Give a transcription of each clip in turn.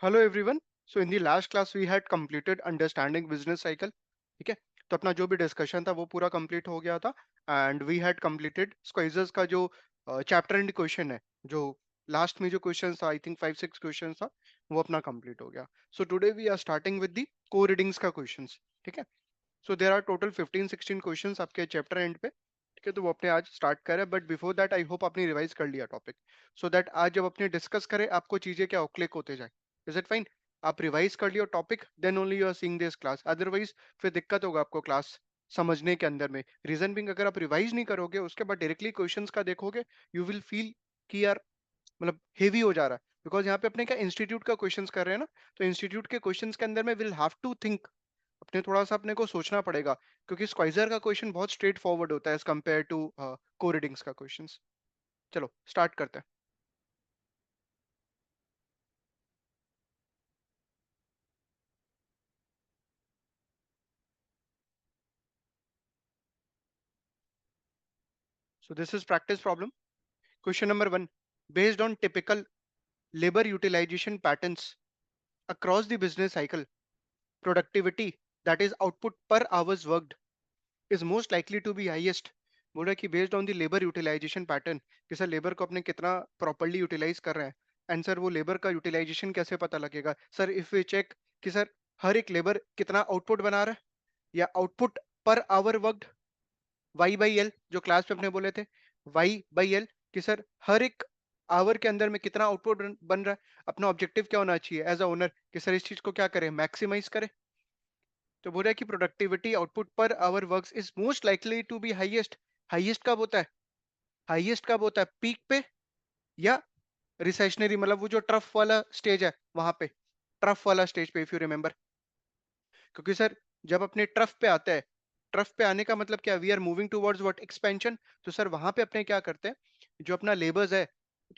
Hello everyone. So in the last class we had completed understanding business cycle. ठीक है, तो अपना जो भी डिस्कशन था वो पूरा कंप्लीट हो गया था एंड वी हैड कंप्लीटेड स्क्वाइजर्स का जो चैप्टर एंड क्वेश्चन है। जो लास्ट में जो क्वेश्चन था, आई थिंक 5-6 क्वेश्चन था, वो अपना कंप्लीट हो गया। So today we are starting with the co readings का क्वेश्चंस। ठीक है, so there are total 15-16 questions आपके चैप्टर एंड पे। ठीक है, तो वो अपने आज स्टार्ट करें, but before that I hope आपने रिवाइज कर लिया टॉपिक, सो दैट आज जब अपने डिस्कस करें आपको चीजें क्या क्लिक होते जाए। Is it fine? आप रिवाइज कर लियो topic, then only you are seeing this class, otherwise फिर दिक्कत होगा आपको क्लास समझने के अंदर में। रीजन बिंग, अगर आप रिवाइज नहीं करोगे उसके बाद डायरेक्टली क्वेश्चंस का देखोगे, यू विल फील कि यार मतलब हेवी हो जा रहा है। बिकॉज यहाँ पे अपने क्या इंस्टीट्यूट का क्वेश्चंस कर रहे हैं ना, तो इंस्टीट्यूट के क्वेश्चंस के अंदर में विल हैव टू थिंक, अपने थोड़ा सा अपने को सोचना पड़ेगा, क्योंकि स्क्वाइजर का क्वेश्चन बहुत स्ट्रेट फॉरवर्ड होता है एज कम्पेयर टू को रीडिंग्स का क्वेश्चंस। चलो स्टार्ट करते हैं। So this is practice problem. Question number 1, based on typical labor utilization patterns across the business cycle, productivity, that is output per hours worked, is most likely to be highest। बोल रहा है कि based on the labour utilisation pattern, कि sir labour को अपने कितना properly utilise कर रहे हैं। एंड सर वो लेबर का यूटिलाइजेशन कैसे पता लगेगा? सर इफ वी चेक कि सर हर एक लेबर कितना आउटपुट बना रहा है, या output per hour worked, Y by L, जो क्लास में अपने बोले थे, वाई बाई एल, कि सर हर एक आवर के अंदर में कितना आउटपुट बन रहा है। अपना ऑब्जेक्टिव क्या होना चाहिए एज अ ओनर, कि सर इस चीज को क्या करें, मैक्सिमाइज करें। तो बोल रहा है कि productivity output per hour works is most likely to be highest. Highest कब होता है? हाईएस्ट कब होता है? पीक पे, या रिसेशनरी, मतलब वो जो ट्रफ वाला स्टेज है वहां पे, ट्रफ वाला स्टेज पे, इफ यू रिमेंबर। क्योंकि सर जब अपने ट्रफ पे आता है, ट्रफ पे आने का मतलब क्या, we are moving towards what, expansion. तो सर वहां पे अपने क्या करते हैं, जो अपना लेबर्स है,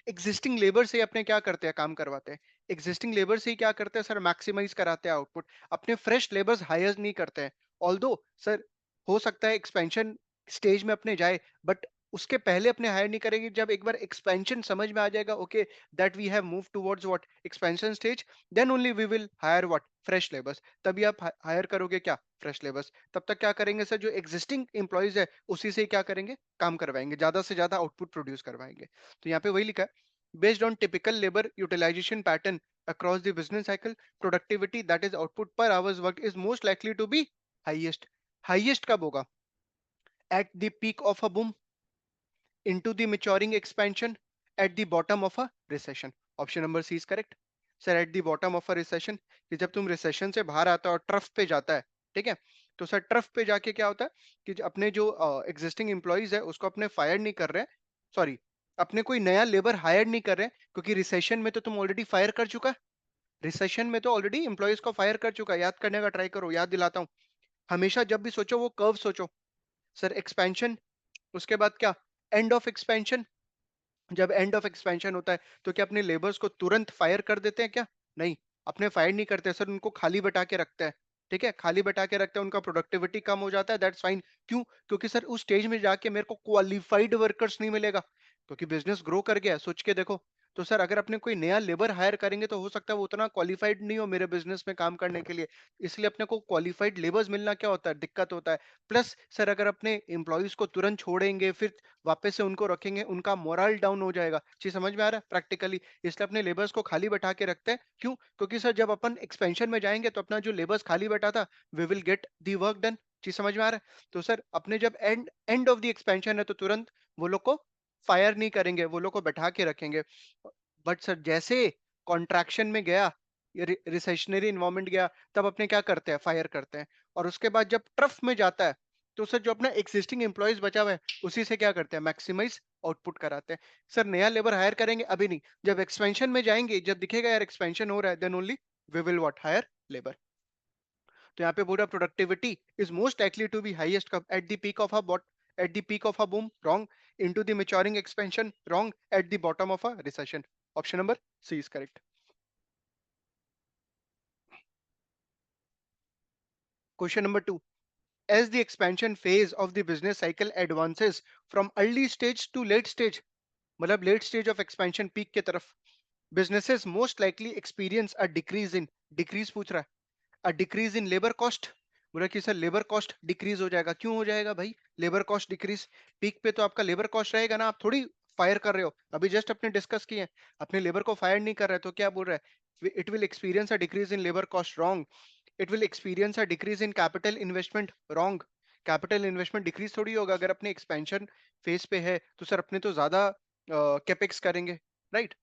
एग्जिस्टिंग लेबर से अपने क्या करते हैं, काम करवाते हैं। एग्जिस्टिंग लेबर से ही क्या करते हैं सर, मैक्सिमाइज कराते हैं आउटपुट। अपने फ्रेश लेबर्स हायर नहीं करते हैं। ऑल्दो सर हो सकता है एक्सपेंशन स्टेज में अपने जाए, बट उसके पहले अपने हायर नहीं करेंगे। जब एक बार एक्सपेंशन समझ में आ जाएगा, okay that we have move towards what, expansion stage, then only we will hire what, fresh labours. तभी आप हायर करोगे क्या, फ्रेश लेबर्स। तब तक क्या करेंगे सर, जो एग्जिस्टिंग एम्प्लॉयज है उसी से ही क्या करेंगे, काम करवाएंगे, ज्यादा से ज्यादा आउटपुट प्रोड्यूस करवाएंगे। तो यहाँ पे वही लिखा है, based on typical labor utilization pattern across the business cycle, productivity, that is output per hours worked, is most likely to be highest। highest कब होगा? At the peak of a boom, into the maturing expansion, at the bottom of a recession। Option number C is correct. Sir at the bottom of a recession, कि जब तुम recession से बाहर आता है और ट्रफ पे जाता है। ठीक है, तो सर ट्रफ पे जाके क्या होता है कि अपने जो एग्जिस्टिंग एम्प्लॉयज है उसको अपने फायर नहीं कर रहे हैं, सॉरी, अपने कोई नया लेबर हायर नहीं कर रहे हैं, क्योंकि रिसेशन में तो तुम ऑलरेडी फायर कर चुका है। रिसेशन में तो ऑलरेडी एम्प्लॉयज को फायर कर चुका है। याद करने का ट्राई करो, याद दिलाता हूँ। हमेशा जब भी सोचो वो कर्व सोचो। सर एक्सपेंशन, उसके बाद क्या, एंड ऑफ एक्सपेंशन। जब एंड ऑफ एक्सपेंशन होता है तो क्या अपने लेबर्स को तुरंत फायर कर देते हैं क्या? नहीं, अपने फायर नहीं करते सर, उनको खाली बैठा के रखते हैं। ठीक है, खाली बैठा के रखते हैं, उनका प्रोडक्टिविटी कम हो जाता है, दैट्स फाइन। क्यों? क्योंकि सर उस स्टेज में जाके मेरे को क्वालिफाइड वर्कर्स नहीं मिलेगा, क्योंकि बिजनेस ग्रो कर गया। सोच के देखो, तो सर अगर अपने कोई नया लेबर हायर करेंगे तो हो सकता है वो उतना क्वालिफाइड नहीं हो मेरे बिजनेस में काम करने के लिए। इसलिए अपने को क्वालिफाइड लेबर्स मिलना क्या होता है, दिक्कत होता है। प्लस सर अगर अपने एम्प्लॉयज को तुरंत छोड़ेंगे फिर वापस से उनको रखेंगे, उनका मोरल डाउन हो जाएगा। चीज समझ में आ रहा है प्रैक्टिकली? इसलिए अपने लेबर्स को खाली बैठा के रखते हैं। क्यों? क्योंकि सर जब अपन एक्सपेंशन में जाएंगे तो अपना जो लेबर्स खाली बैठा था, we will get the work done. चीज समझ में आ रहा है? तो सर अपने जब and and of the expansion है तो तुरंत वो लोग को फायर नहीं करेंगे, वो लोग को बैठा के रखेंगे। बट सर जैसे कॉन्ट्रैक्शन में गया, रिसेशनरी इन्वायरमेंट गया, तब अपने क्या करते हैं, फायर करते हैं। और उसके बाद जब ट्रफ में जाता है तो सर जो अपना एक्सिस्टिंग एम्प्लॉयज बचा हुआ है उसी से क्या करते हैं, मैक्सिमाइज आउटपुट कराते हैं। सर नया लेबर हायर करेंगे अभी नहीं, जब एक्सपेंशन में जाएंगे, जब दिखेगा यार एक्सपेंशन हो रहा है, then only we will what, hire labour. तो यहाँ पे पूरा productivity is most likely to be highest कब, at the peak of a bot, at the peak of a boom, wrong. Into the maturing expansion, wrong. At the bottom of a recession. Option number C is correct. Question number 2, as the expansion phase of the business cycle advances from early stage to late stage, मतलब late stage of expansion, peak के तरफ, businesses most likely experience a decrease in, decrease पूछ रहा है, अ decrease in labour cost. बोला कि sir labour cost decrease हो जाएगा, क्यों हो जाएगा भाई? लेबर कॉस्ट डिक्रीज, पीक पे तो आपका लेबर कॉस्ट रहेगा ना, आप थोड़ी फायर कर रहे हो, अभी जस्ट अपने डिस्कस किए, अपने लेबर को फायर नहीं कर रहे, तो क्या बोल रहा है? It will experience a decrease in labour cost, wrong. It will experience a decrease in capital investment, wrong. Capital investment decrease थोड़ी होगा, अगर अपने एक्सपेंशन फेज पे है तो सर अपने तो ज्यादा कैपेक्स करेंगे, right?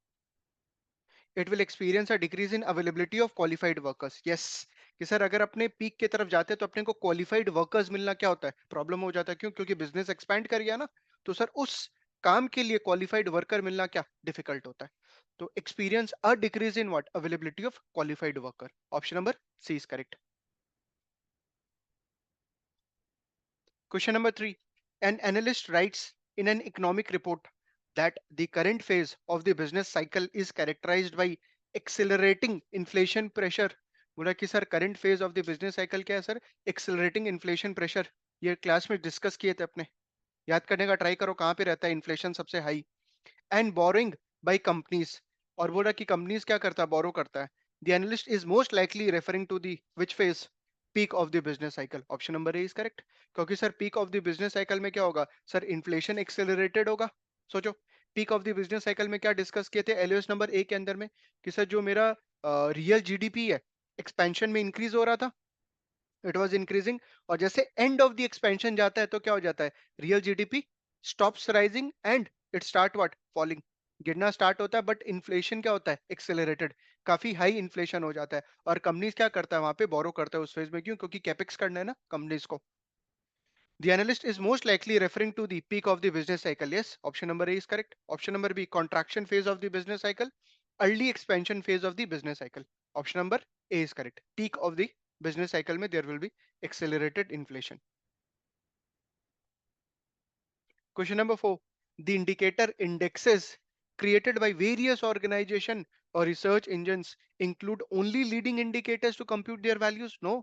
It will experience a decrease in availability of qualified workers, yes. कि सर अगर अपने पीक की तरफ जाते हैं तो अपने को क्वालिफाइड वर्कर्स मिलना क्या होता है, प्रॉब्लम हो जाता है, क्यों? क्योंकि बिजनेस एक्सपैंड कर गया ना, तो सर उस काम के लिए क्वालिफाइड वर्कर मिलना क्या डिफिकल्ट होता है। तो experience a decrease in what, availability of qualified worker, option number C is correct. Question number 3. An analyst writes in an economic report that the current phase of the business cycle is characterized by accelerating inflation pressure. बोला कि sir current phase of the business cycle क्या है sir? Accelerating inflation pressure. ये class में discuss किए थे अपने, याद करने का ट्राई करो, कहाँ पे रहता है इन्फ्लेशन सबसे high. And boring by companies, और बोला कि कंपनीज क्या करता है, बोरो करता है। The analyst is most likely referring to the which phase, peak of the business cycle, option number A is correct. क्योंकि sir peak of the business cycle में क्या होगा सर? इन्फ्लेशन एक्सेलरेटेड होगा। सोचो, peak of the business cycle में क्या discuss किए थे एलओएस नंबर ए के अंदर में, कि सर जो मेरा रियल जीडीपी है एक्सपेंशन में इंक्रीज हो रहा था, इट वाज इंक्रीजिंग, और जैसे एंड ऑफ द एक्सपेंशन जाता है तो क्या हो जाता है? Real GDP stops rising and it start what, falling, गिरना स्टार्ट होता है, बट इन्फ्लेशन क्या होता है? एक्सेलरेटेड, काफी हाई इन्फ्लेशन हो जाता है, और कंपनीज क्या करता है वहां पे? बोरो करता है उस फेज में, क्यों? क्योंकि कैपेक्स करना है ना कंपनीज को। The analyst is most likely referring to the peak of the business cycle. Yes, option number A is correct. Option number B, contraction phase of the business cycle, early expansion phase of the business cycle. Option number A is correct. Peak of the business cycle mein there will be accelerated inflation. Question number 4. The indicator indexes created by various organization or research engines include only leading indicators to compute their values? No.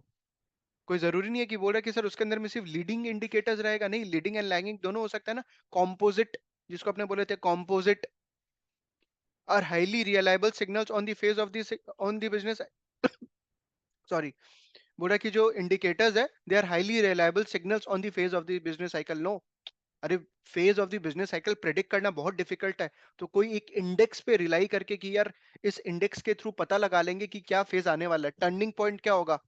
कोई जरूरी नहीं है कि बोल रहा है कि sir उसके अंदर में सिर्फ लीडिंग इंडिकेटर्स रहेगा, नहीं, लीडिंग एंड लैगिंग दोनों हो सकता है ना। कॉम्पोजिट, जिसको अपने बोले थे composite, are highly reliable signals on the phase of the on the business, sorry, बोला कि जो इंडिकेटर्स है they are highly reliable signals on the phase of the business cycle, no. अरे phase of the business cycle predict करना बहुत difficult है, तो कोई एक इंडेक्स पे रिलाई करके कि यार इस इंडेक्स के थ्रू पता लगा लेंगे कि क्या फेज आने वाला है, टर्निंग पॉइंट क्या होगा,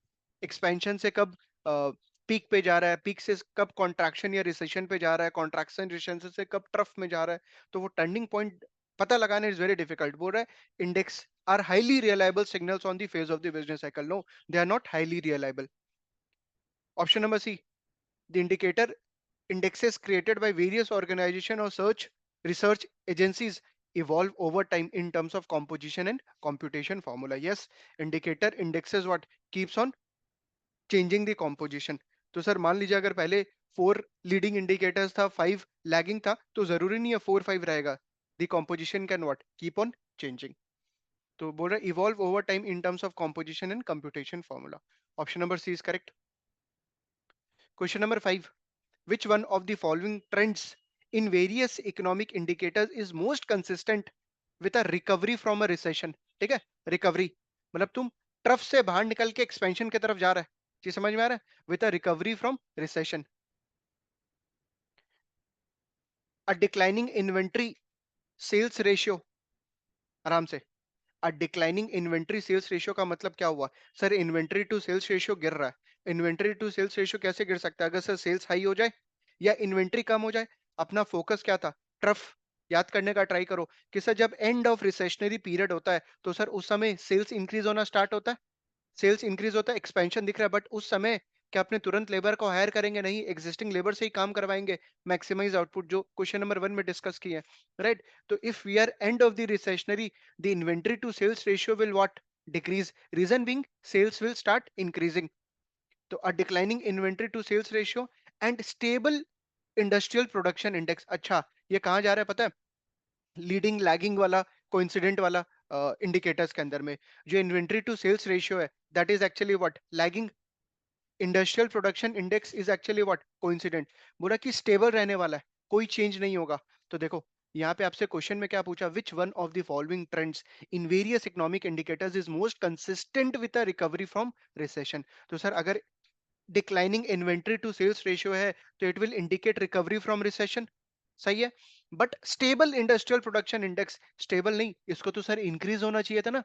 एक्सपेंशन से कब पीक पे जा रहा है, पीक से कब कॉन्ट्रैक्शन या रिसेशन पे जा रहा है, कॉन्ट्रैक्शन रिसेशन से कब ट्रफ में जा रहा है, तो वो टर्निंग पॉइंट पता लगाना इज वेरी डिफिकल्ट। बोल रहा है index are highly reliable signals on the phase of the business cycle, no, they are not highly reliable. Option number C, the indicator indexes created by various organization or search research agencies evolve over time in terms of composition and computation formula. Yes, indicator indexes what keeps on changing the composition. तो sir मान लीजिए अगर पहले 4 leading indicators था, 5 lagging था, तो जरूरी नहीं है 4 5 रहेगा, the composition can what keep on changing. तो बोल रहा है evolve over time in terms of composition and computation formula. Option number C is correct. Question number 5. Which one of the following trends in various economic indicators is most consistent with a recovery from a recession? ठीक है, recovery मतलब तुम trough से बाहर निकल के expansion की तरफ जा रहा है, जी समझ में आ रहा है? With a recovery from recession, a declining inventory sales ratio, आराम से, a declining inventory sales ratio का मतलब क्या हुआ sir? Inventory to sales ratio गिर रहा है। इन्वेंट्री टू सेल्स रेशियो कैसे गिर सकता है? अगर सर सेल्स हाई हो जाए या इन्वेंट्री कम हो जाए। अपना फोकस क्या था? ट्रफ, याद करने का ट्राई करो कि सर जब एंड ऑफ रिसेशनरी पीरियड होता है तो सर उस समय सेल्स इंक्रीज होना स्टार्ट होता है, सेल्स इंक्रीज होता है, एक्सपेंशन दिख रहा है, बट उस समय क्या अपने तुरंत लेबर को हायर करेंगे? नहीं, एग्जिस्टिंग लेबर से ही काम करवाएंगे, मैक्सिमाइज आउटपुट, जो क्वेश्चन नंबर 1 में डिस्कस किए हैं, राइट? तो if we are end of the recessionary, the inventory to sales ratio will what, decrease, reason being sales will start increasing. तो a declining inventory to sales ratio and stable industrial production index. अच्छा, ये कहाँ जा रहा है पता है? Leading lagging वाला, कोइंसिडेंट वाला इंडिकेटर्स के अंदर में। जो इन्वेंट्री टू सेल्स रेशियो है that is actually what, lagging. Industrial production index is actually what, coincident. बोला कि स्टेबल रहने वाला है, कोई चेंज नहीं होगा। तो देखो यहाँ पे आपसे क्वेश्चन में क्या पूछा, which one of the following trends in various economic indicators is most consistent with a recovery from recession. तो सर अगर declining inventory to sales ratio है तो it will indicate recovery from recession, सही है। But stable industrial production index, stable नहीं, इसको तो sir increase होना चाहिए था ना।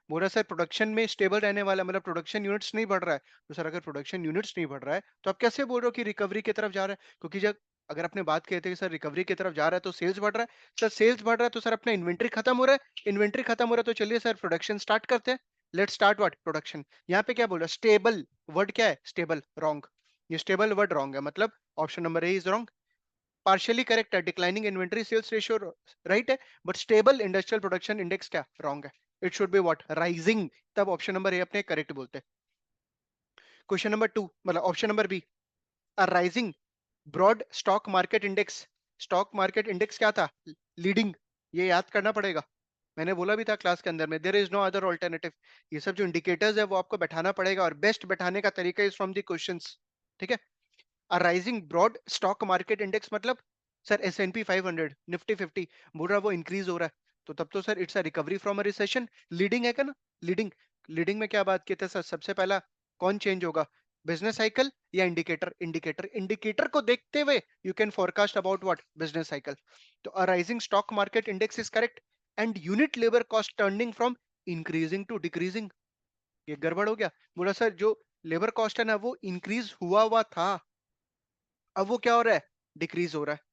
बोला सर प्रोडक्शन में स्टेबल रहने वाला, मतलब प्रोडक्शन यूनिट्स नहीं बढ़ रहा है। तो सर अगर प्रोडक्शन यूनिट्स नहीं बढ़ रहा है तो आप कैसे बोल रहे हो कि रिकवरी की तरफ जा रहा है? क्योंकि जब अगर आपने बात की थी कि सर रिकवरी की तरफ जा रहा है तो सेल्स बढ़ रहा है, सर सेल्स बढ़ रहा है तो सर अपना इन्वेंट्री खत्म हो रहा है, इन्वेंट्री खत्म हो रहा है तो चलिए सर प्रोडक्शन स्टार्ट करते हैं। Let's start what, production. यहाँ पे क्या बोला, स्टेबल, वर्ड क्या है, स्टेबल, रॉन्ग। ये स्टेबल वर्ड रॉन्ग है, मतलब option number A is wrong. Partially correct है, declining inventory sales ratio right है, but stable industrial production index क्या, रॉन्ग है। It should be what, rising, तब ऑप्शन नंबर ए अपने correct बोलते हैं। क्वेश्चन नंबर टू, मतलब option number B, a rising broad stock market index. Stock market index क्या था, लीडिंग, ये याद करना पड़ेगा। मैंने बोला भी था क्लास के अंदर में, there is no other alternative. ये सब जो इंडिकेटर्स है वो आपको बैठाना पड़ेगा, और बेस्ट बैठाने का तरीका इज फ्रॉम द क्वेश्चंस, ठीक है। A rising broad stock market index मतलब सर S&P 500, निफ्टी 50 बोल रहा है वो इंक्रीज हो रहा है, तो तब तो sir it's a recovery from a recession. Leading है क्या ना, लीडिंग। लीडिंग में क्या बात की थी सर, सबसे पहला कौन चेंज होगा, बिजनेस साइकिल या इंडिकेटर? इंडिकेटर, इंडिकेटर को देखते हुए you can forecast about what, business cycle. तो a rising stock market index is correct. And unit labour cost turning from increasing to decreasing, ये गड़बड़ हो गया। बोला सर जो लेबर कॉस्ट है ना वो इंक्रीज हुआ हुआ था, अब वो क्या हो रहा है, डिक्रीज हो रहा है।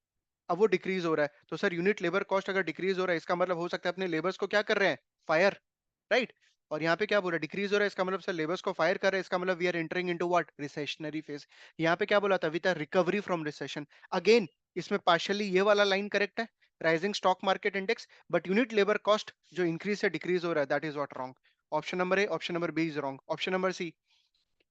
अब वो डिक्रीज हो रहा है तो सर यूनिट लेबर कॉस्ट अगर डिक्रीज हो रहा है इसका मतलब हो सकता है अपने लेबर्स को क्या कर रहे हैं, फायर, राइट। और यहाँ पे क्या बोला, डिक्रीज हो रहा है, इसका मतलब सर लेबर्स को फायर कर रहे हैं, इसका मतलब we are entering into what, recessionary phase. यहाँ पे क्या बोला था, with a recovery from recession. Again इसमें पार्शियली ये वाला लाइन करेक्ट है, rising stock market index, but unit labour cost जो इंक्रीज से डिक्रीज हो रहा है that is what, wrong. Option number A, option number B is wrong. Option number C,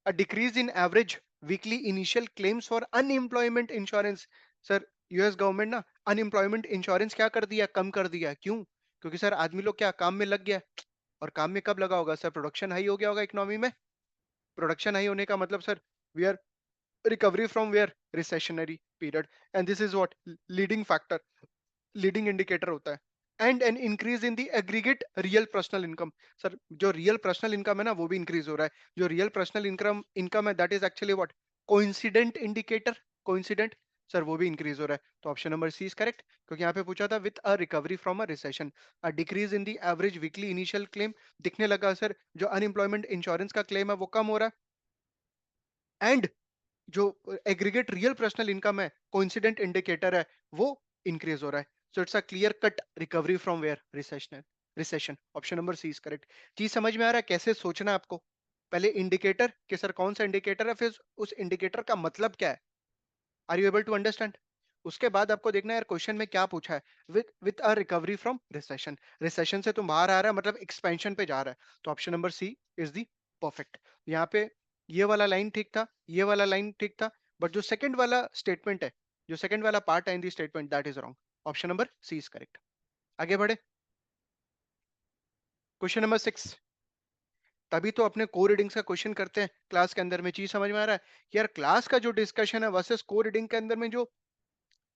a decrease in average weekly initial claims for unemployment insurance। Sir US government ना unemployment insurance क्या कर दिया, कम कर दिया, क्यों? क्योंकि सर आदमी लोग क्या काम में लग गया, और काम में कब लगा होगा सर, प्रोडक्शन हाई हो गया होगा इकोनॉमी में। प्रोडक्शन हाई होने का मतलब sir we are recovery from where, recessionary period. And this is what, leading factor, leading indicator होता है। And an increase in the aggregate real personal income. Sir जो रियल पर्सनल इनकम है ना वो भी इंक्रीज हो रहा है, जो रियल पर्सनल इनकम इनकम है that is actually what, coincident indicator, coincident, sir वो भी इंक्रीज हो रहा है। तो option number C is correct, क्योंकि यहाँ पे पूछा था with a recovery from a recession, a decrease in the average weekly initial claim, दिखने लगा सर जो अनएम्प्लॉयमेंट इंश्योरेंस का क्लेम है वो कम हो रहा है। एंड जो एग्रीगेट रियल पर्सनल इनकम है, कोइंसिडेंट इंडिकेटर है, वो इंक्रीज हो रहा है। So it's a clear cut recovery from where, recession, recession. Option number C is correct. चीज समझ में आ रहा है कैसे सोचना है आपको? पहले इंडिकेटर कि सर कौन सा इंडिकेटर है, फिर उस इंडिकेटर का मतलब क्या है, are you able to understand? उसके बाद आपको देखना है यार क्वेश्चन में क्या पूछा है, with a recovery from recession. Recession से तुम बाहर आ रहा है मतलब एक्सपेंशन पे जा रहा है, तो option number C is the perfect. यहाँ पे ये वाला लाइन ठीक था, ये वाला लाइन ठीक था, बट जो सेकंड वाला स्टेटमेंट है, जो सेकंड वाला पार्ट है in the statement that is wrong. Option number C is correct. आगे बढ़े, क्वेश्चन नंबर 6। तभी तो अपने कोर रीडिंग्स का क्वेश्चन करते हैं क्लास के अंदर में। चीज समझ में आ रहा है कि यार क्लास का जो डिस्कशन है वर्सेस कोर रीडिंग के अंदर में जो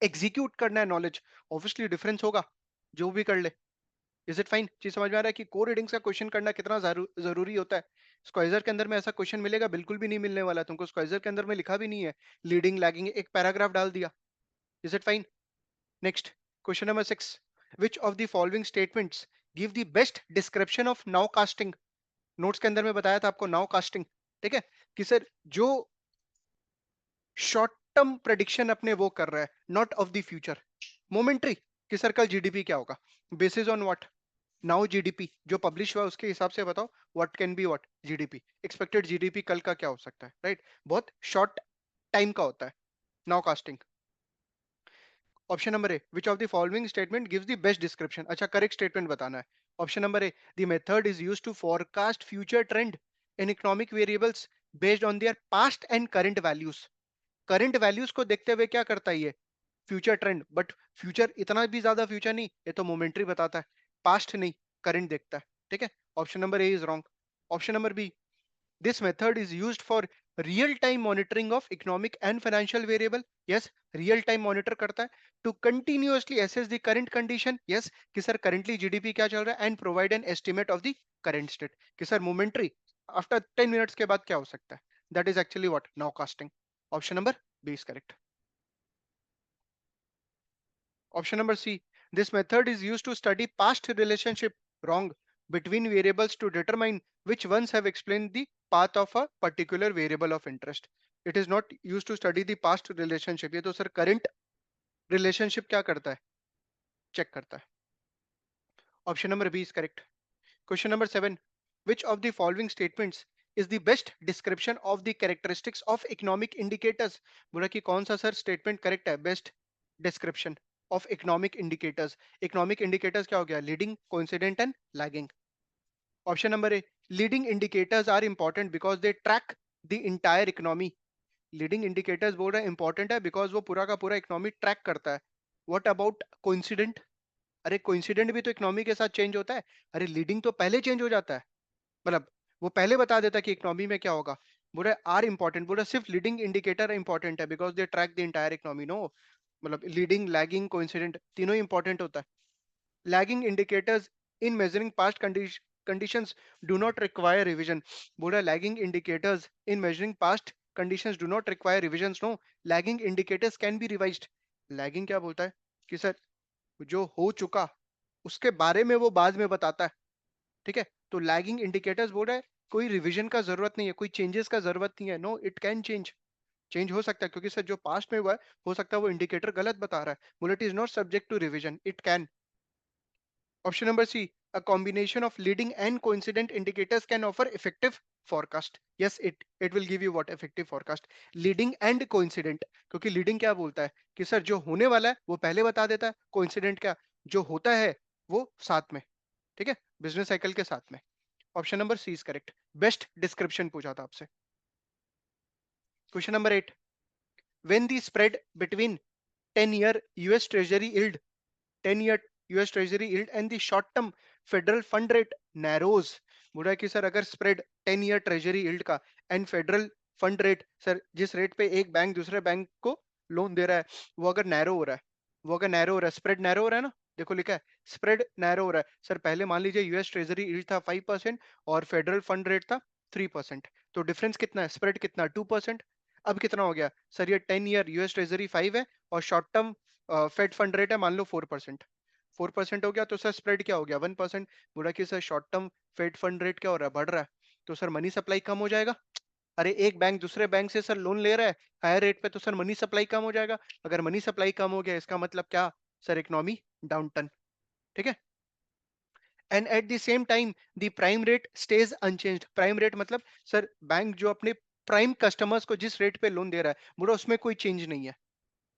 एग्जीक्यूट करना है नॉलेज, ऑब्वियसली डिफरेंस होगा, जो भी कर ले। Is it fine? चीज समझ में आ रहा है कि कोर रीडिंग्स का क्वेश्चन करना कितना जरूरी होता है। स्क्वाइजर के अंदर में ऐसा क्वेश्चन मिलेगा, बिल्कुल भी नहीं मिलने वाला तुमको, स्क्वाइजर के अंदर में लिखा भी नहीं है, लीडिंग लैगिंग एक पैराग्राफ डाल दिया। Is it fine? Next, question number 6, which of the following statements give the best description of now casting. Notes के अंदर में बताया था आपको नाउ कास्टिंग, ठीक है, कि सर जो शॉर्ट टर्म प्रेडिक्शन अपने वो कर रहा है, not of the future, momentary, कि सर कल जीडीपी क्या होगा, basis on what, now GDP जो पब्लिश हुआ उसके हिसाब से बताओ what can be what, GDP, expected GDP कल का क्या हो सकता है, राइट। बहुत शॉर्ट टाइम का होता है nowcasting. Option number A, which of the following statement gives the best description, अच्छा करेक्ट स्टेटमेंट बताना है। Option number A, the method is used to forecast future trend in economic variables based on their past and current values. Current values को देखते हुए क्या करता है ये, फ्यूचर ट्रेंड, बट फ्यूचर इतना भी ज्यादा फ्यूचर नहीं, ये तो मोमेंट्री बताता है, पास्ट नहीं, करंट देखता है, ठीक है। Option number A is wrong. Option number B, this method is used for real time monitoring of economic and financial variable, yes, real time monitor करता है। To continuously assess the current condition, yes, कि sir currently GDP क्या चल रहा है, and provide an estimate of the current state, कि sir momentary after 10 minutes के बाद क्या हो सकता है, that is actually what now casting. Option number B is correct. Option number C. This method is used to study past relationship, wrong, between variables to determine which ones have explained the path of a particular variable of interest. It is not used to study the past relationship. ये तो sir current relationship क्या करता है, check करता है। Option number B is correct. Question number 7. Which of the following statements is the best description of the characteristics of economic indicators? बोला कि कौन सा सर statement correct है, best description of economic indicators? Economic indicators क्या हो गया, leading, coincident and lagging. Option number A. Leading indicators are important because they track the entire economy. Leading indicators बोल रहा है important है because वो पूरा का पूरा economy track करता है. What about coincident? अरे कोइंसिडेंट भी तो इकोनॉमी के साथ चेंज होता है। अरे लीडिंग तो पहले चेंज हो जाता है, मतलब वो पहले बता देता है कि इकोनॉमी में क्या होगा। बोला आर इंपॉर्टेंट, बोला सिर्फ लीडिंग इंडिकेटर इंपॉर्टेंट है because they track the entire economy, no, मतलब लीडिंग, लैगिंग, कोइंसिडेंट तीनों इंपॉर्टेंट होता है। Lagging indicators in measuring past conditions do not require revision. बोला lagging indicators in measuring past conditions do not require revisions, no, lagging indicators can be revised. Lagging क्या बोलता है कि sir जो हो चुका उसके बारे में वो बाद में बताता है, ठीक है। तो लैगिंग इंडिकेटर्स बोल रहा है कोई रिवीजन का जरूरत नहीं है, कोई चेंजेस का जरूरत नहीं है, no it can change, change हो सकता है क्योंकि सर जो पास्ट में हुआ है हो सकता है वो इंडिकेटर गलत बता रहा है, बोले it is not subject to revision, it can. Option number C, a combination of leading and coincident indicators can offer effective forecast. Yes, it will give you what effective forecast, leading and coincident, क्योंकि leading क्या बोलता है कि sir जो होने वाला है वो पहले बता देता है, coincident क्या, जो होता है वो साथ में, ठीक है, बिजनेस साइकिल के साथ में। Option number C is correct, best description पूछा था आपसे। Question number 8, when the spread between 10 year US Treasury yield, 10 year US Treasury yield and the short term federal fund rate narrows, बोला है कि sir अगर स्प्रेड 10 year Treasury yield का and federal fund rate, sir जिस rate पे एक bank दूसरे bank को लोन दे रहा है वो अगर नैरो हो रहा है, वो अगर नैरो हो रहा है, स्प्रेड नैरो हो रहा है ना, देखो लिखा है स्प्रेड नैरो हो रहा है। सर पहले मान लीजिए यूएस ट्रेजरी यील्ड था 5% और फेडरल फंड रेट था 3%, तो डिफरेंस कितना है, स्प्रेड कितना, 2%। अब कितना हो गया सर, ये 10 year यूएस ट्रेजरी 5 है और short term fed fund rate है मान लो 4%, 4% हो गया तो सर स्प्रेड क्या हो गया 1%। बोला कि sir short term fed fund rate क्या हो रहा है, बढ़ रहा है, तो सर मनी सप्लाई कम हो जाएगा। अरे एक बैंक दूसरे बैंक से सर लोन ले रहा है हायर रेट पे, तो सर मनी सप्लाई कम हो जाएगा। अगर मनी सप्लाई कम हो गया इसका मतलब क्या, सर इकोनॉमी डाउन टर्न, ठीक है। And at the same time the prime rate stage unchanged, prime rate मतलब सर बैंक जो अपने प्राइम कस्टमर्स को जिस रेट पे लोन दे रहा है बोला उसमें कोई चेंज नहीं है,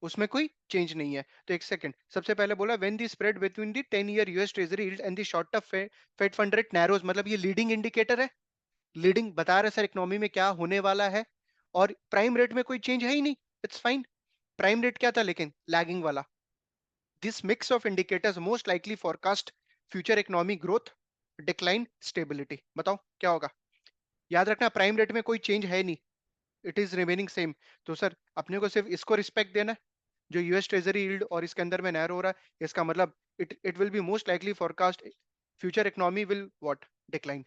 उसमें कोई चेंज नहीं है। तो एक सेकंड, सबसे पहले बोला when the spread between the 10 year US treasury yield and the short term fed fund rate narrows, मतलब ये लीडिंग इंडिकेटर है, लीडिंग बता रहे सर इकोनॉमी में क्या होने वाला है, और प्राइम रेट में कोई चेंज है ही नहीं, इट्स फाइन। प्राइम रेट क्या था लेकिन लैगिंग वाला। This mix of indicators most likely forecast future economic growth, decline, stability. बताओ क्या होगा, याद रखना प्राइम रेट में कोई चेंज है नहीं, इट इज रिमेनिंग सेम। तो सर अपने को सिर्फ इसको रिस्पेक्ट देना है, जो यूएस ट्रेजरी यील्ड और इसके अंदर में नैरो हो रहा है इसका मतलब it will be most likely forecast future economy will what, decline.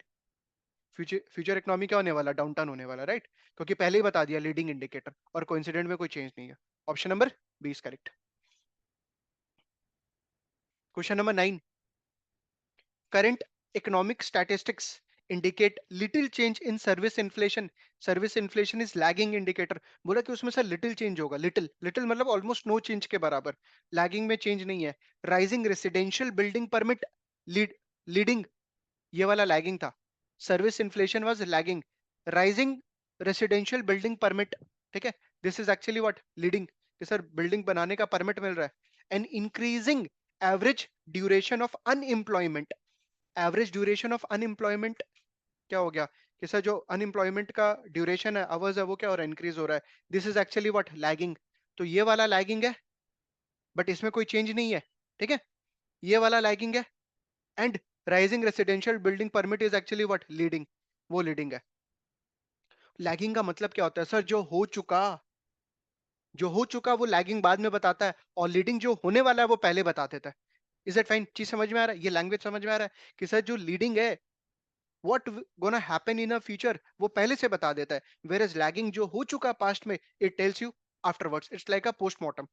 Future future economy क्या होने वाला, डाउन टर्न होने वाला, राइट, क्योंकि पहले ही बता दिया लीडिंग इंडिकेटर और कोइंसिडेंट में कोई चेंज नहीं है। Option number B is correct. Question number 9, current economic statistics indicate little change in service inflation, service inflation is lagging indicator। बोला कि उसमें सर लिटिल चेंज होगा, लिटिल लिटिल मतलब ऑलमोस्ट नो चेंज के बराबर, लैगिंग में चेंज नहीं है। Rising residential building permit, lead, leading, ये वाला लैगिंग था, service inflation was lagging, rising residential building permit, ठीक है, this is actually what leading, कि सर बिल्डिंग बनाने का परमिट मिल रहा है। And increasing average duration of unemployment, average duration of unemployment क्या हो गया कि सर जो अनएम्प्लॉयमेंट का ड्यूरेशन है आवर्स है वो क्या हो रहा है, इंक्रीज हो रहा है, this is actually what lagging. तो ये वाला लैगिंग है बट इसमें कोई चेंज नहीं है, ठीक है, ये वाला लैगिंग है। And rising residential building permit is actually what leading, वो लीडिंग है। लैगिंग का मतलब क्या होता है सर? जो हो चुका वो लैगिंग बाद में बताता है, और लीडिंग जो होने वाला है वो पहले बता देता है। Is it fine? चीज समझ में आ रहा है? ये लैंग्वेज समझ में आ रहा है कि सर जो लीडिंग है, what gonna happen in a future, वो पहले से बता देता है। वेयर इज लैगिंग, जो हो चुका पास्ट में, it tells you afterwards. It's like a postmortem.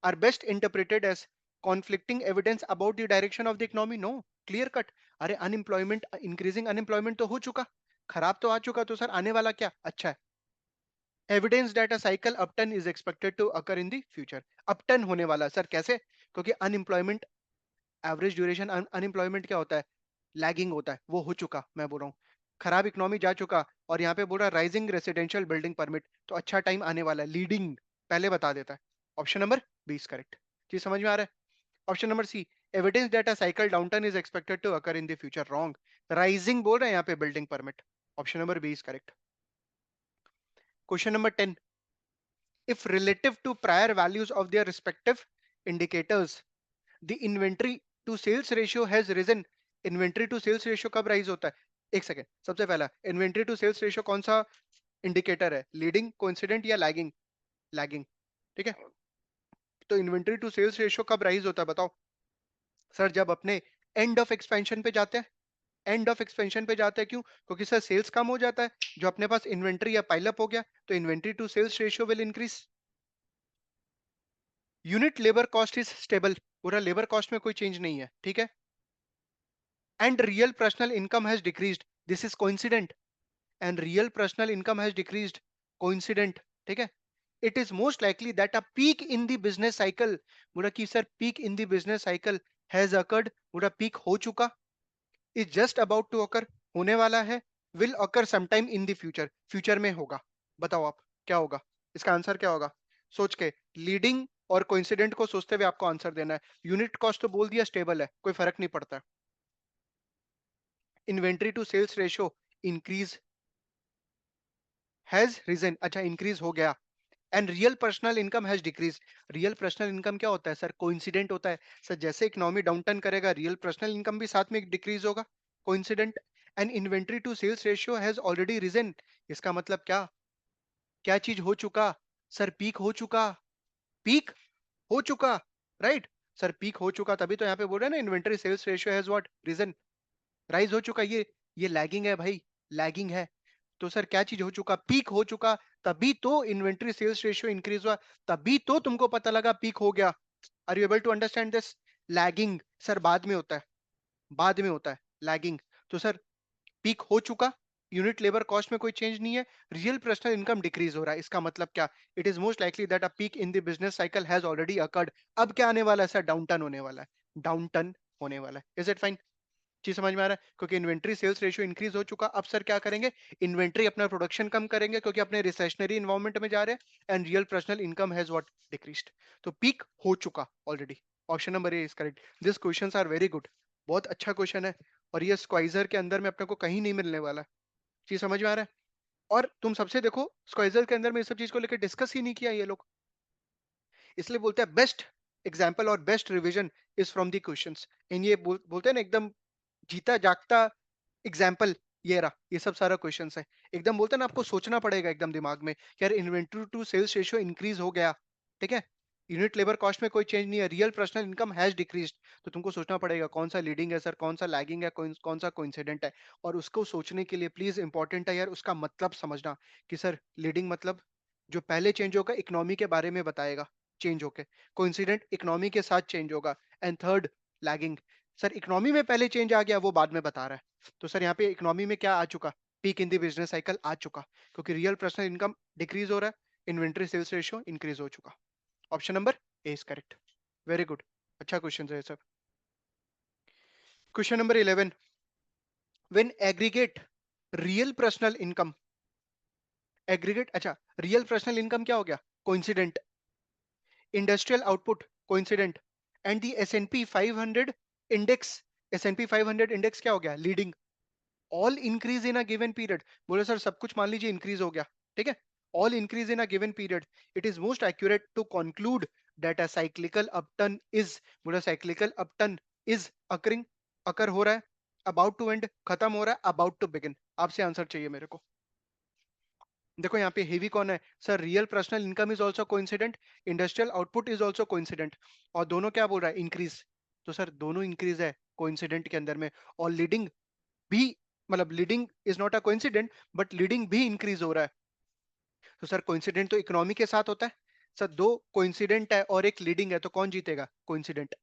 Are best interpreted as conflicting evidence about the direction of the economy. No, clear cut. अरे अनएम्प्लॉयमेंट, इंक्रीजिंग अनएम्प्लॉयमेंट तो हो चुका, खराब तो आ चुका, तो सर आने वाला क्या अच्छा है? Evidence data cycle upturn is expected to occur in the future. Upturn होने वाला सर कैसे? क्योंकि अनएम्प्लॉयमेंट, एवरेज ड्यूरेशन अनएम्प्लॉयमेंट क्या होता है? लैगिंग होता है, वो हो चुका मैं बोल रहा हूँ। खराब इकोनॉमी जा चुका, और यहाँ पे बोल रहा राइजिंग रेसिडेंशियल बिल्डिंग परमिट, तो अच्छा टाइम आने वाला है। लीडिंग पहले बता देता है। Option number 20 correct. चीज समझ में आ रहा है? Option number C, evidence data cycle downturn is expected to occur in the future. Wrong, rising बोल रहे हैं यहाँ पे building permit. Option number 20 correct. Question number 10, if relative to prior values of their respective indicators, the inventory to sales ratio has risen। Inventory to sales ratio कब rise होता है? एक second, सबसे पहला इन्वेंट्री टू सेल्स रेशियो कौन सा indicator है? Leading, coincident या लैगिंग? लैगिंग, ठीक है। तो इन्वेंट्री टू सेल्स रेशियो कब राइज होता है बताओ? सर जब अपने एंड ऑफ एक्सपेंशन पे जाते हैं। एंड ऑफ एक्सपेंशन पे जाते हैं, क्यों? क्योंकि सर सेल्स कम हो जाता है, जो अपने पास इन्वेंट्री या पाइलअप हो गया, तो inventory to sales ratio will increase. Unit labour cost is stable, पूरा लेबर कॉस्ट में कोई चेंज नहीं है, ठीक है। And real personal income has decreased, this is coincident. And real personal income has decreased, coincident, ठीक है। It is most likely that a peak in the business cycle, बोला कि sir peak in the business cycle has occurred, बोला peak हो चुका, is just about to occur, होने वाला है, will occur sometime in the future, future में होगा। बताओ आप क्या होगा? इसका आंसर क्या होगा? सोच के, लीडिंग और कोइंसिडेंट को सोचते हुए आपको आंसर देना है। यूनिट कॉस्ट तो बोल दिया स्टेबल है, कोई फर्क नहीं पड़ता। Inventory to sales ratio increase, has risen, अच्छा इंक्रीज हो गया। And real personal income has decrease, real personal income क्या होता है सर? कोइंसिडेंट होता है। सर जैसे इकोनॉमी डाउनटर्न करेगा, रियल पर्सनल इनकम भी साथ में डिक्रीज होगा, coincident. And inventory to sales ratio has already risen, इसका मतलब क्या? क्या चीज हो चुका? सर पीक हो चुका, पीक हो चुका, राइट। सर पीक हो चुका, तभी तो यहाँ पे बोल रहे हैं ना, inventory sales ratio has what risen, rise हो चुका। ये लैगिंग है भाई, लैगिंग है। तो सर क्या चीज हो चुका? पीक हो चुका, तभी तो इन्वेंट्री सेल्स रेशियो इंक्रीज हुआ, तभी तो तुमको पता लगा पीक हो गया। Are you able to understand this? Lagging sir बाद में होता है, बाद में होता है लैगिंग। तो सर पीक हो चुका, यूनिट लेबर कॉस्ट में कोई चेंज नहीं है, रियल पर्सनल इनकम डिक्रीज हो रहा है, इसका मतलब क्या? It is most likely that a peak in the business cycle has already occurred. अब क्या आने वाला है सर? डाउन टर्न होने वाला है, डाउन टर्न होने वाला है। Is it fine? चीज समझ में आ रहा है? क्योंकि इन्वेंट्री सेल्स रेशियो इंक्रीज हो चुका, अब सर क्या करेंगे? इन्वेंट्री अपना प्रोडक्शन कम करेंगे, क्योंकि अपने रिसेशनरी इन्वायरमेंट में जा रहे हैं। And real personal income has what decreased, तो पीक हो चुका already. Option number A is correct. This questions are very good, बहुत अच्छा क्वेश्चन है, और ये स्क्वाइजर के अंदर में अपने को कहीं नहीं मिलने वाला। चीज समझ में आ रहा है? और तुम सबसे देखो, स्क्वाइजर के अंदर में इस सब चीज को लेकर डिस्कस ही नहीं किया ये लोग, इसलिए बोलते हैं बेस्ट एग्जाम्पल और best revision is from the questions. इन ये बोलते हैं ना एकदम जीता जागता एग्जाम्पल, ये रहा, ये सब सारा क्वेश्चंस है। एकदम बोलते हैं ना, आपको सोचना पड़ेगा एकदम दिमाग में कि यार inventory to sales ratio increase हो गया, ठीक है, यूनिट लेबर कॉस्ट में कोई चेंज नहीं है, real personal income has decreased, तो तुमको सोचना पड़ेगा कौन सा लीडिंग है सर, कौन सा लैगिंग है, कौन सा कोइंसिडेंट है। और उसको सोचने के लिए प्लीज इंपॉर्टेंट है यार उसका मतलब समझना, कि सर लीडिंग मतलब जो पहले चेंज होगा इकोनॉमी के बारे में बताएगा, चेंज होके, कोइंसिडेंट इकोनॉमी के साथ चेंज होगा, and third lagging, sir economy में पहले चेंज आ गया वो बाद में बता रहा है। तो सर यहाँ पे इकोनॉमी में क्या आ चुका? Peak in the business cycle आ चुका, क्योंकि रियल पर्सनल इनकम डिक्रीज हो रहा है, इन्वेंट्री सेल्स रेशियो इंक्रीज हो चुका। Option number A is correct. Very good, अच्छा क्वेश्चन है सब। Question number 11, when aggregate real personal income, aggregate, अच्छा रियल पर्सनल इनकम क्या हो गया? Coincident, industrial output coincident, and the S&P 500 index, S&P 500 index क्या हो गया? Leading, all increase in a given period. बोले सर सब कुछ मान लीजिए इंक्रीज हो गया, ठीक है, all increase in a given period, it is most accurate to conclude that a cyclical upturn is, बोला cyclical upturn is occurring, occur हो रहा है, अबाउट टू एंड खत्म हो रहा है, अबाउट टू बिगिन। आपसे आंसर चाहिए मेरे को। देखो यहाँ पे हेवी कौन है sir, real personal income is also coincident, industrial output is also coincident, और दोनों क्या बोल रहा है, इंक्रीज। तो सर दोनों इंक्रीज है कोइंसिडेंट के अंदर में, और लीडिंग भी, मतलब leading is not a coincident but leading भी इंक्रीज हो रहा है। तो सर कोइंसिडेंट तो इकोनॉमी के साथ होता है। सर दो कोइंसिडेंट है और एक लीडिंग है, तो कौन जीतेगा, कोइंसिडेंट।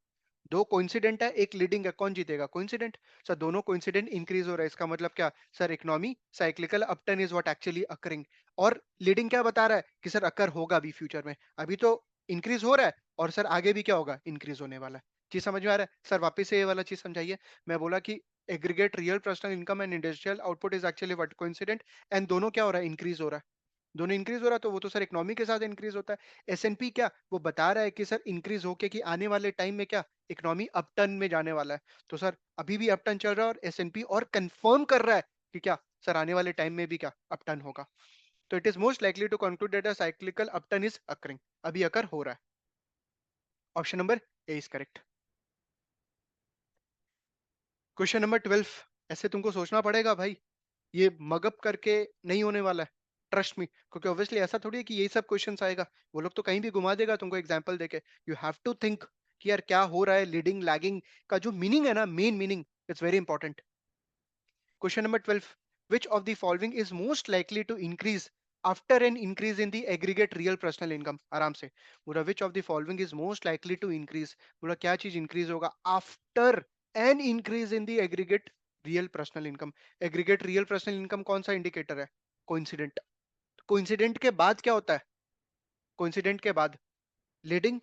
दो कोइंसिडेंट है एक लीडिंग है, कौन जीतेगा, कोइंसिडेंट। सर दोनों कोइंसिडेंट इंक्रीज हो रहा है, इसका मतलब क्या sir, economy cyclical upturn is what actually occurring. और लीडिंग क्या बता रहा है कि सर अकर होगा भी फ्यूचर में, अभी तो इंक्रीज हो रहा है, और सर आगे भी क्या होगा, इंक्रीज होने वाला है। चीज समझ में आ रहा है सर, वापस से ये वाला चीज समझाइए। मैं बोला कि aggregate real personal income and industrial output is actually what, coincident, and दोनों क्या हो रहा है, इंक्रीज हो रहा है। दोनों इंक्रीज हो रहा है, तो वो तो सर इकोनॉमी के साथ इंक्रीज होता है। एसएनपी क्या वो बता रहा है कि सर इंक्रीज होके कि आने वाले टाइम में क्या, इकोनॉमी अपटर्न में जाने वाला है। तो सर अभी भी अपटर्न चल रहा है, और एसएनपी और कंफर्म कर रहा है कि क्या सर आने वाले टाइम में भी क्या अपटर्न होगा। तो it is most likely to conclude that a cyclical upturn is occurring, अभी अकर हो रहा है। Option number A is correct. Question number 12, ऐसे तुमको सोचना पड़ेगा भाई, ये मगअप करके नहीं होने वाला है, ट्रस्ट मी, क्योंकि ऑब्वियसली ऐसा थोड़ी है कि यही सब क्वेश्चंस आएगा। वो लोग तो कहीं भी घुमा देगा तुमको एग्जांपल देके। यू हैव टू थिंक कि यार क्या हो रहा है, लीडिंग लैगिंग का जो मीनिंग है ना, main meaning, it's very important. Question number 12, which of the following is most likely to increase after an increase in the aggregate real personal income। आराम से पूरा, which of the following is most likely to increase, पूरा क्या चीज increase होगा after an increase in the aggregate real personal income। aggregate real personal income कौन सा indicator है, कोइंसिडेंट। कोइंसिडेंट के बाद क्या होता है, कोइंसिडेंट के बाद leading,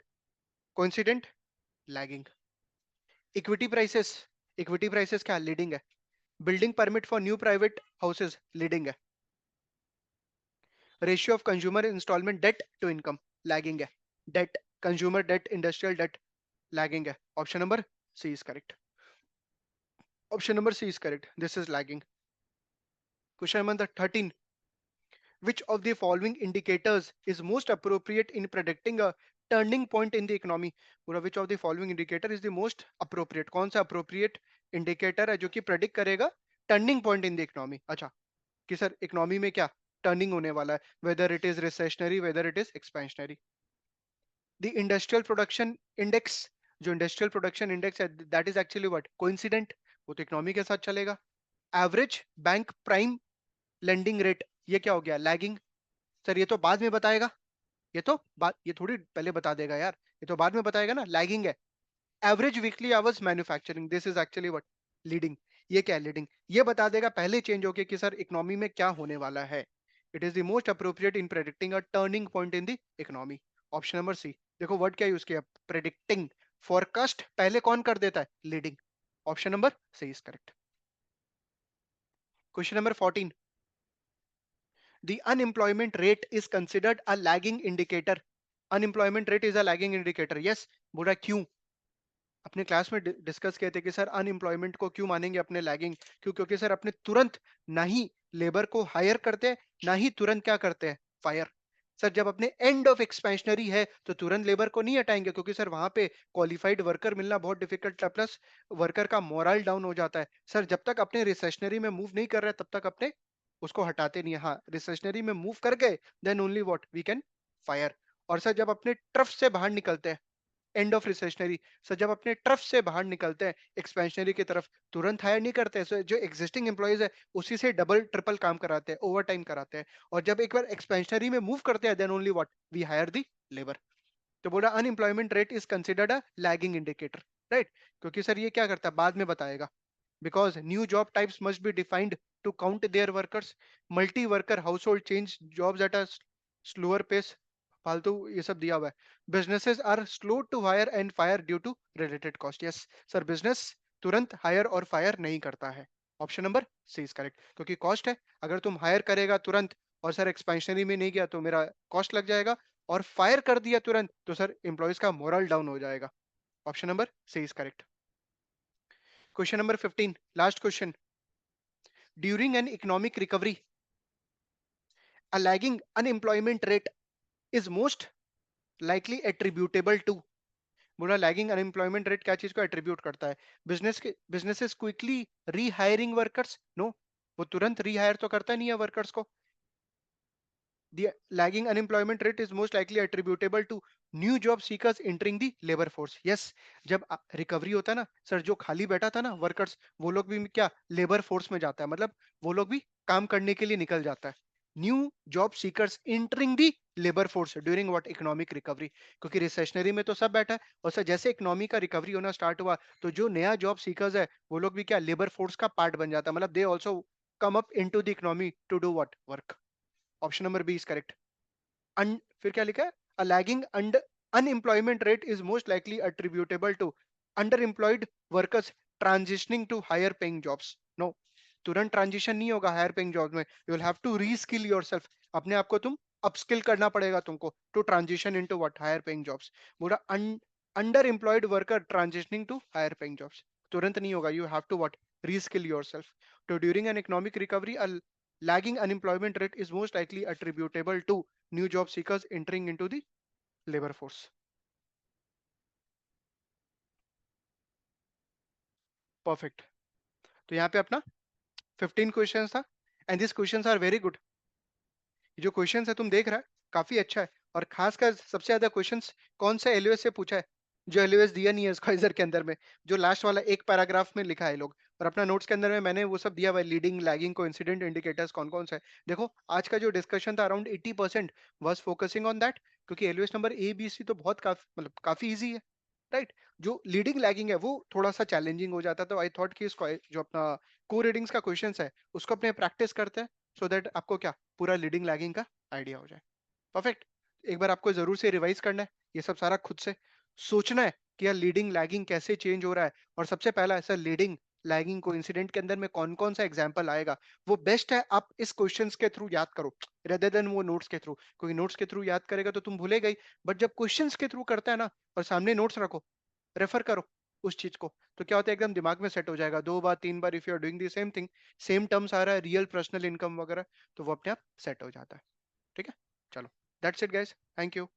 coincident, lagging. Equity prices, equity prices क्या लीडिंग है। Building permit for new private houses leading है। Ratio of consumer instalment debt to income lagging है। Debt, consumer debt, industrial debt lagging है। Option number C is correct. Option number C is correct, this is lagging. Question number 13, which of the following indicators is most appropriate in predicting a turning point in the economy। पूरा which of the following indicator is the most appropriate, कौन सा appropriate indicator है जो कि predict करेगा turning point in the economy। अच्छा, कि sir economy में क्या टर्निंग होने वाला है, whether it is recessionary whether it is expansionary। The industrial production index, जो इंडस्ट्रियल प्रोडक्शन इंडेक्स है, that is actually what, coincident, वो तो इकोनॉमी के साथ चलेगा। Average bank prime lending rate, ये क्या हो गया, लैगिंग। सर ये तो बाद में बताएगा, ये तो बात, ये थोड़ी पहले बता देगा यार, ये तो बाद में बताएगा ना, लैगिंग है। Average weekly hours manufacturing, this is actually what, leading. ये क्या है, लीडिंग, ये बता देगा पहले चेंज होके कि सर इकोनॉमी में क्या होने वाला है। It is the most appropriate in predicting a turning point in the economy. Option number C. देखो वर्ड क्या यूज किया, प्रेडिक्टिंग, फोरकास्ट पहले कौन कर देता है, leading. Option number C is correct. Question number 14, the unemployment rate is considered a lagging indicator। unemployment rate is a lagging indicator, yes। बोला क्यों, अपने क्लास में डिस्कस किए थे कि सर अनएम्प्लॉयमेंट को क्यों मानेंगे अपने लैगिंग, क्यों, क्योंकि सर अपने तुरंत ना ही लेबर को हायर करते हैं, ना ही तुरंत क्या करते हैं, फायर। सर जब अपने एंड ऑफ एक्सपेंशनरी है तो तुरंत लेबर को नहीं हटाएंगे, क्योंकि सर वहां पे क्वालिफाइड वर्कर मिलना बहुत डिफिकल्ट है, प्लस वर्कर का मोरल डाउन हो जाता है। सर जब तक अपने रिसेशनरी में मूव नहीं कर रहे तब तक अपने उसको हटाते नहीं है। हाँ, रिसेशनरी में मूव कर गए then only what we can fire. और सर जब अपने ट्रफ से बाहर निकलते हैं, एंड ऑफ रिसेशनरी, सो जब अपने ट्रफ से बाहर निकलते हैं एक्सपेंशनरी की तरफ, तुरंत हायर नहीं करते हैं। सो जो एग्जिस्टिंग एम्प्लॉयज है उसी से डबल ट्रिपल काम कराते हैं, ओवर टाइम कराते हैं। और जब एक बार एक्सपेंशनरी में मूव करते हैं then only what we hire the labour. तो बोला unemployment rate is considered a lagging indicator, right, क्योंकि सर ये क्या करता है, बाद में बताएगा। because new job types must be defined to count their workers। multi worker household change jobs at a slower pace, फालतू ये सब दिया हुआ है। businesses are slow to hire and fire due to related cost। yes sir, business तुरंत hire और fire नहीं करता है। Option number C is correct, क्योंकि कॉस्ट है, अगर तुम हायर करेगा तुरंत और सर एक्सपेंशनरी में नहीं गया तो मेरा कॉस्ट लग जाएगा, और फायर कर दिया तुरंत तो सर एम्प्लॉयज का मोरल डाउन हो जाएगा। Option number C is correct. Question number 15, last question. During an economic recovery, a lagging unemployment rate is most likely attributable to। बोला लैगिंग अनएम्प्लॉयमेंट रेट क्या चीज को एट्रीब्यूट करता है, बिजनेसेस क्विकली रीहायरिंग वर्कर्स, नो, वो तुरंत रीहायर तो करता नहीं है वर्कर्स को। The lagging unemployment rate is most likely attributable to new job seekers entering the labor force. Yes, जब रिकवरी होता है ना सर, जो खाली बैठा था ना वर्कर्स, वो लोग भी क्या लेबर फोर्स में जाता है, मतलब वो लोग भी काम करने के लिए निकल जाता है. New job seekers entering the labour force during what economic recovery, क्योंकि रिसेशनरी में तो सब बैठा है, और सर जैसे इकोनॉमी का रिकवरी होना स्टार्ट हुआ तो जो नया जॉब सीकर्स है वो लोग भी क्या लेबर फोर्स का पार्ट बन जाता है, मतलब they also come up into the economy to do what work. Option number B is correct. फिर क्या लिखा है, a lagging and unemployment rate is most likely attributable to underemployed workers transitioning to higher paying jobs. No, तुरंत transition नहीं होगा higher paying jobs में, you will have to reskill yourself, अपने आप को तुम अपस्किल करना पड़ेगा तुमको to transition into what higher paying jobs. पूरा underemployed worker transitioning to higher paying jobs तुरंत नहीं होगा, you have to what reskill yourself. तो during an economic recovery a lagging unemployment rate is most likely attributable to new job seekers entering into the labor force. Perfect. तो यहाँ पे अपना 15 questions था, and this questions are very good. जो questions है तुम देख रहा है काफी अच्छा है, और खासकर सबसे ज्यादा क्वेश्चंस कौन से एलओएस से पूछा है, जो एलओएस दिया नहीं है स्क्वाइजर के अंदर में, जो लास्ट वाला एक पैराग्राफ में लिखा है लोग. और अपना नोट्स के अंदर में मैंने वो सब दिया हुआ है, लीडिंग लैगिंग को इंसिडेंट इंडिकेटर्स कौन कौन से है. देखो आज का जो डिस्कशन था around 80% was focusing on that, क्योंकि LOs number A B C तो बहुत काफी मतलब काफी इजी है, राइट. जो लीडिंग लैगिंग है वो थोड़ा सा चैलेंजिंग हो जाता है, तो आई थॉट कि इसको जो अपना को रीडिंग्स का क्वेश्चंस है उसको अपने प्रैक्टिस करते हैं, सो दैट आपको क्या पूरा लीडिंग लैगिंग का आइडिया हो जाए. परफेक्ट. एक बार आपको जरूर से रिवाइज करना है ये सब सारा, खुद से सोचना है कि यार लीडिंग लैगिंग कैसे चेंज हो रहा है, और सबसे पहला ऐसा लीडिंग लैगिंग को इंसिडेंट के अंदर में कौन कौन सा एग्जांपल आएगा, वो बेस्ट है आप इस क्वेश्चंस के थ्रू याद करो रेदर देन वो नोट्स के थ्रू, क्योंकि नोट्स के थ्रू याद करेगा तो तुम भूलेगा ही, बट जब क्वेश्चंस के थ्रू करता है ना और सामने नोट्स रखो, रेफर करो उस चीज को, तो क्या होता है एकदम दिमाग में सेट हो जाएगा, दो बार तीन बार if you are doing the same thing, same terms आ रहा है रियल पर्सनल इनकम वगैरह, तो वो अपने आप सेट हो जाता है. ठीक है, चलो, that's it guys, thank you.